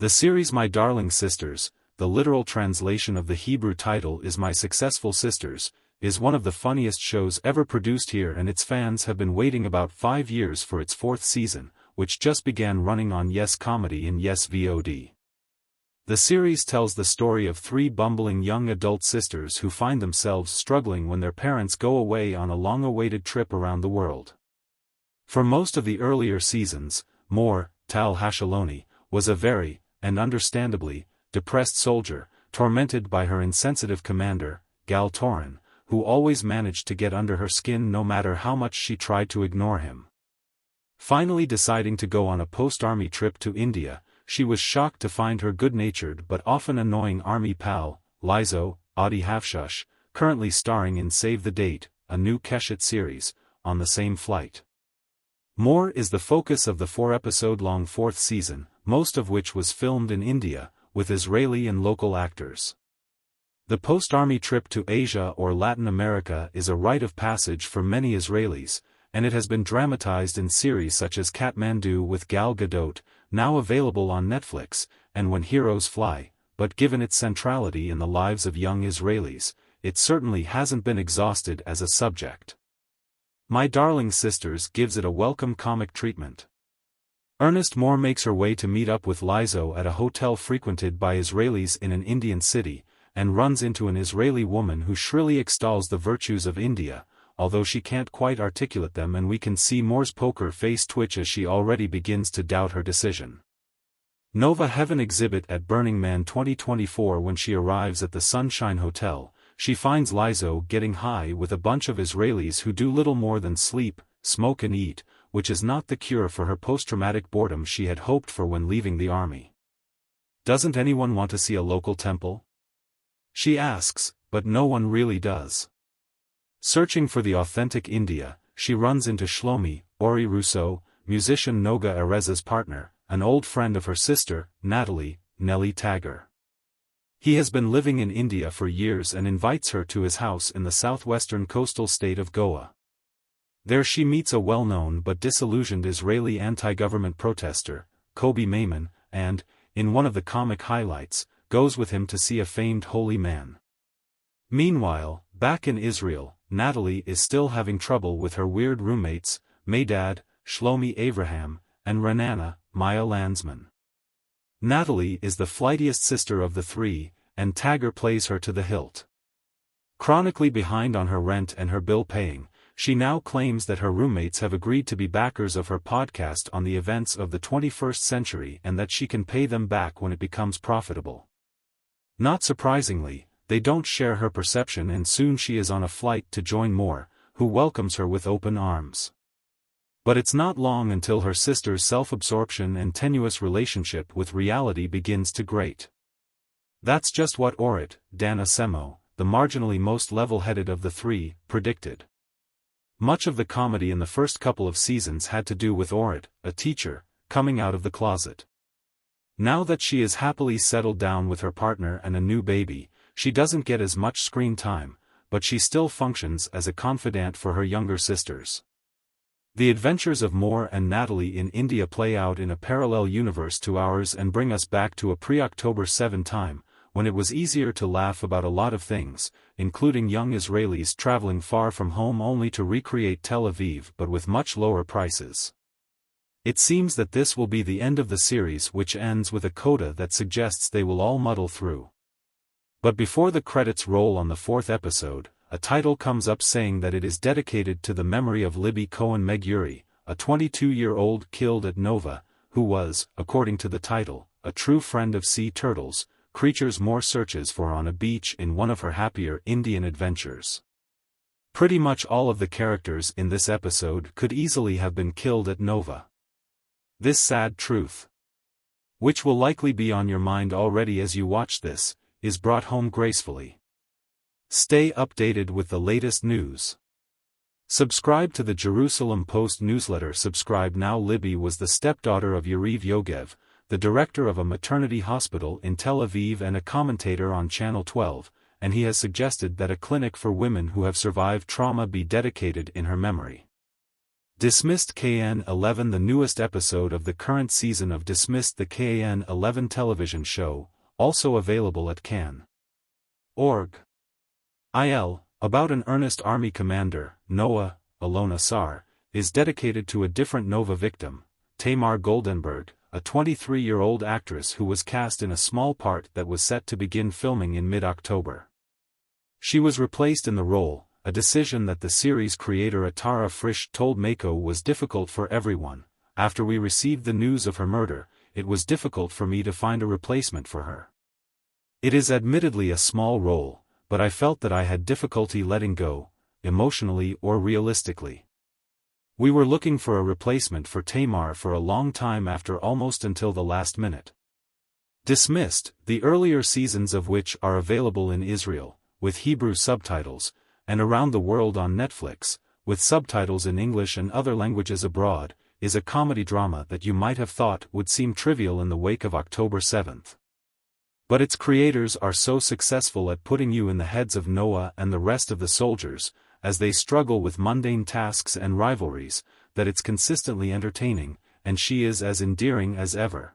The series My Darling Sisters, the literal translation of the Hebrew title is My Successful Sisters, is one of the funniest shows ever produced here, and its fans have been waiting about 5 years for its 4th season, which just began running on Yes Comedy and Yes VOD. The series tells the story of 3 bumbling young adult sisters who find themselves struggling when their parents go away on a long-awaited trip around the world. For most of the earlier seasons, Mor, Tal Hashaloni, was a very, and understandably, depressed soldier, tormented by her insensitive commander, Gal Torin, who always managed to get under her skin no matter how much she tried to ignore him. Finally deciding to go on a post-army trip to India, she was shocked to find her good-natured but often annoying army pal, Lizo, Adi Hafshush, currently starring in Save the Date, a new Keshet series, on the same flight. Mor is the focus of the 4-episode-long 4th season, most of which was filmed in India, with Israeli and local actors. The post-army trip to Asia or Latin America is a rite of passage for many Israelis, and it has been dramatized in series such as Kathmandu with Gal Gadot, now available on Netflix, and When Heroes Fly, but given its centrality in the lives of young Israelis, it certainly hasn't been exhausted as a subject. My Darling Sisters gives it a welcome comic treatment. Ernest Mor makes her way to meet up with Lizo at a hotel frequented by Israelis in an Indian city, and runs into an Israeli woman who shrilly extols the virtues of India, although she can't quite articulate them, and we can see Mor's poker face twitch as she already begins to doubt her decision. Nova Heaven exhibit at Burning Man 2024. When she arrives at the Sunshine Hotel, she finds Lizo getting high with a bunch of Israelis who do little more than sleep, smoke and eat, which is not the cure for her post-traumatic boredom she had hoped for when leaving the army. Doesn't anyone want to see a local temple? She asks, but no one really does. Searching for the authentic India, she runs into Shlomi, Ori Rousseau, musician Noga Ereza's partner, an old friend of her sister, Natalie, Nellie Tagger. He has been living in India for years and invites her to his house in the southwestern coastal state of Goa. There she meets a well-known but disillusioned Israeli anti-government protester, Kobi Maimon, and, in one of the comic highlights, goes with him to see a famed holy man. Meanwhile, back in Israel, Natalie is still having trouble with her weird roommates, Maydad, Shlomi Avraham, and Renana, Maya Landsman. Natalie is the flightiest sister of the 3, and Tagger plays her to the hilt. Chronically behind on her rent and her bill paying, she now claims that her roommates have agreed to be backers of her podcast on the events of the 21st century and that she can pay them back when it becomes profitable. Not surprisingly, they don't share her perception, and soon she is on a flight to join Mor, who welcomes her with open arms. But it's not long until her sister's self-absorption and tenuous relationship with reality begins to grate. That's just what Orit, Dan Asemo, the marginally most level-headed of the 3, predicted. Much of the comedy in the first couple of seasons had to do with Orit, a teacher, coming out of the closet. Now that she is happily settled down with her partner and a new baby, she doesn't get as much screen time, but she still functions as a confidant for her younger sisters. The adventures of Mor and Natalie in India play out in a parallel universe to ours and bring us back to a pre-October 7 time, when it was easier to laugh about a lot of things, including young Israelis traveling far from home only to recreate Tel Aviv but with much lower prices. It seems that this will be the end of the series, which ends with a coda that suggests they will all muddle through. But before the credits roll on the 4th episode, a title comes up saying that it is dedicated to the memory of Libby Cohen Meguri, a 22-year-old killed at Nova, who was, according to the title, a true friend of sea turtles, creatures Mor searches for on a beach in one of her happier Indian adventures. Pretty much all of the characters in this episode could easily have been killed at Nova. This sad truth, which will likely be on your mind already as you watch this, is brought home gracefully. Stay updated with the latest news. Subscribe to the Jerusalem Post newsletter. Subscribe now. Libby was the stepdaughter of Yariv Yogev, the director of a maternity hospital in Tel Aviv and a commentator on Channel 12, and he has suggested that a clinic for women who have survived trauma be dedicated in her memory. Dismissed KN11. The newest episode of the current season of Dismissed, the KN11 television show, also available at can.org. About an earnest army commander, Noah, Alon Assar, is dedicated to a different Nova victim, Tamar Goldenberg, a 23-year-old actress who was cast in a small part that was set to begin filming in mid-October. She was replaced in the role, a decision that the series creator Atara Frisch told Mako was difficult for everyone. After we received the news of her murder, it was difficult for me to find a replacement for her. It is admittedly a small role, but I felt that I had difficulty letting go, emotionally or realistically. We were looking for a replacement for Tamar for a long time, after almost until the last minute. Dismissed, the earlier seasons of which are available in Israel, with Hebrew subtitles, and around the world on Netflix, with subtitles in English and other languages abroad, is a comedy drama that you might have thought would seem trivial in the wake of October 7th. But its creators are so successful at putting you in the heads of Noah and the rest of the soldiers, as they struggle with mundane tasks and rivalries, that it's consistently entertaining, and she is as endearing as ever.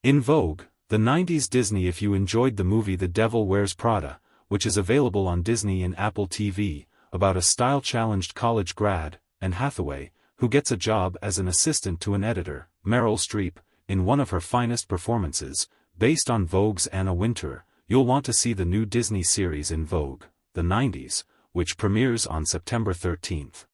In Vogue, the 90s Disney. If you enjoyed the movie The Devil Wears Prada, which is available on Disney and Apple TV, about a style-challenged college grad, Anne Hathaway, who gets a job as an assistant to an editor, Meryl Streep, in one of her finest performances, based on Vogue's Anna Wintour, you'll want to see the new Disney series In Vogue, the 90s, which premieres on September 13th.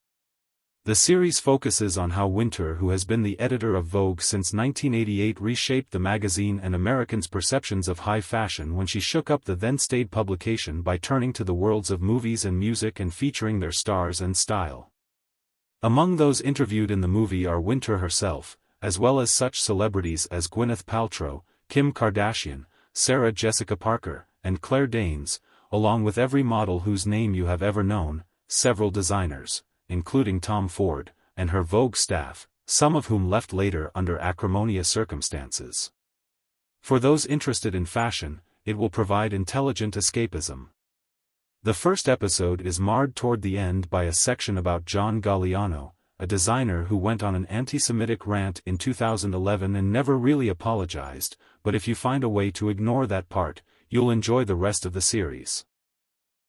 The series focuses on how Wintour, who has been the editor of Vogue since 1988, reshaped the magazine and Americans' perceptions of high fashion when she shook up the then-staid publication by turning to the worlds of movies and music and featuring their stars and style. Among those interviewed in the movie are Wintour herself, as well as such celebrities as Gwyneth Paltrow, Kim Kardashian, Sarah Jessica Parker, and Claire Danes, along with every model whose name you have ever known, several designers, including Tom Ford, and her Vogue staff, some of whom left later under acrimonious circumstances. For those interested in fashion, it will provide intelligent escapism. The first episode is marred toward the end by a section about John Galliano, a designer who went on an anti-Semitic rant in 2011 and never really apologized, but if you find a way to ignore that part, you'll enjoy the rest of the series.